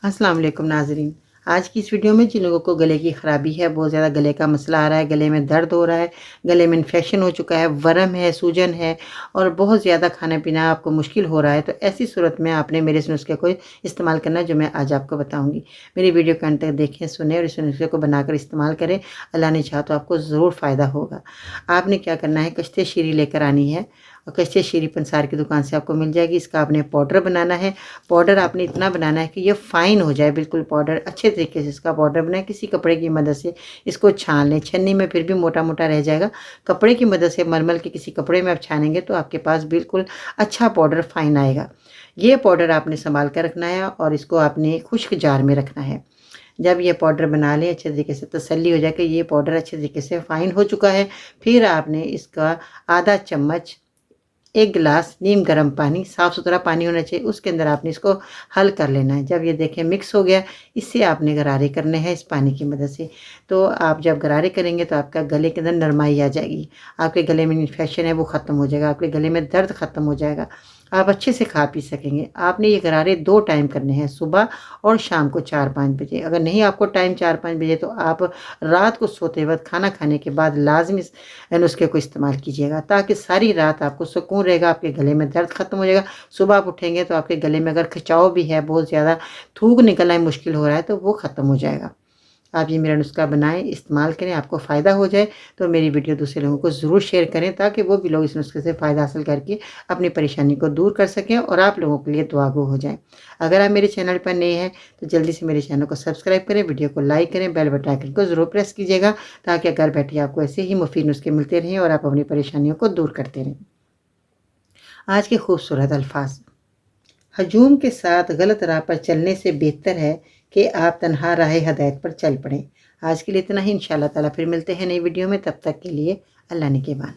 अस्सलाम वालेकुम नाज़रीन। आज की इस वीडियो में जिन लोगों को गले की ख़राबी है, बहुत ज़्यादा गले का मसला आ रहा है, गले में दर्द हो रहा है, गले में इन्फेक्शन हो चुका है, वर्म है, सूजन है और बहुत ज़्यादा खाना-पीना आपको मुश्किल हो रहा है, तो ऐसी सूरत में आपने मेरे इस नुस्खे को इस्तेमाल करना है जो मैं आज आपको बताऊँगी। मेरी वीडियो को अंत तक देखें, सुनें और इस नुस्खे को बनाकर इस्तेमाल करें। अल्लाह ने चाहा तो आपको ज़रूर फ़ायदा होगा। आपने क्या करना है, कश्ते शीरी लेकर आनी है और कश्ते शीरी पंसार की दुकान से आपको मिल जाएगी। इसका आपने पाउडर बनाना है। पाउडर आपने इतना बनाना है कि ये फ़ाइन हो जाए, बिल्कुल पाउडर अच्छे तरीके से इसका पाउडर बनाएं। किसी कपड़े की मदद से इसको छान लें। छन्नी में फिर भी मोटा मोटा रह जाएगा, कपड़े की मदद से मलमल के किसी कपड़े में आप छानेंगे तो आपके पास बिल्कुल अच्छा पाउडर फ़ाइन आएगा। ये पाउडर आपने संभाल कर रखना है और इसको आपने खुश्क जार में रखना है। जब ये पाउडर बना लें अच्छे तरीके से, तसल्ली हो जाए कि ये पाउडर अच्छे तरीके से फ़ाइन हो चुका है, फिर आपने इसका आधा चम्मच 1 गिलास नीम गर्म पानी, साफ़ सुथरा पानी होना चाहिए, उसके अंदर आपने इसको हल कर लेना है। जब ये देखें मिक्स हो गया, इससे आपने गरारे करने हैं इस पानी की मदद से। तो आप जब गरारे करेंगे तो आपका गले के अंदर नरमाई आ जाएगी, आपके गले में इन्फेक्शन है वो ख़त्म हो जाएगा, आपके गले में दर्द ख़त्म हो जाएगा, आप अच्छे से खा पी सकेंगे। आपने ये गरारे 2 टाइम करने हैं, सुबह और शाम को 4-5 बजे। अगर नहीं आपको टाइम 4-5 बजे तो आप रात को सोते वक़्त खाना खाने के बाद लाज़मी इस नुस्खे को इस्तेमाल कीजिएगा, ताकि सारी रात आपको सुकून रहेगा, आपके गले में दर्द ख़त्म हो जाएगा। सुबह आप उठेंगे तो आपके गले में अगर खिंचाव भी है, बहुत ज़्यादा थूक निकलना मुश्किल हो रहा है, तो वो ख़त्म हो जाएगा। आप ये मेरा नुस्खा बनाएँ, इस्तेमाल करें, आपको फ़ायदा हो जाए तो मेरी वीडियो दूसरे लोगों को ज़रूर शेयर करें, ताकि वो भी लोग इस नुस्खे से फ़ायदा हासिल करके अपनी परेशानी को दूर कर सकें और आप लोगों के लिए दुआगो हो जाएँ। अगर आप मेरे चैनल पर नए हैं तो जल्दी से मेरे चैनल को सब्सक्राइब करें, वीडियो को लाइक करें, बेल बटन आइकन को ज़रूर प्रेस कीजिएगा, ताकि घर बैठे आपको ऐसे ही मुफ़ीद नुस्खे मिलते रहें और आप अपनी परेशानियों को दूर करते रहें। आज के खूबसूरत अल्फाज। हजूम के साथ गलत राह पर चलने से बेहतर है कि आप तन्हा राह हदायत पर चल पड़ें। आज के लिए इतना ही। इंशाअल्लाह ताला फिर मिलते हैं नई वीडियो में, तब तक के लिए अल्लाह निगहबान।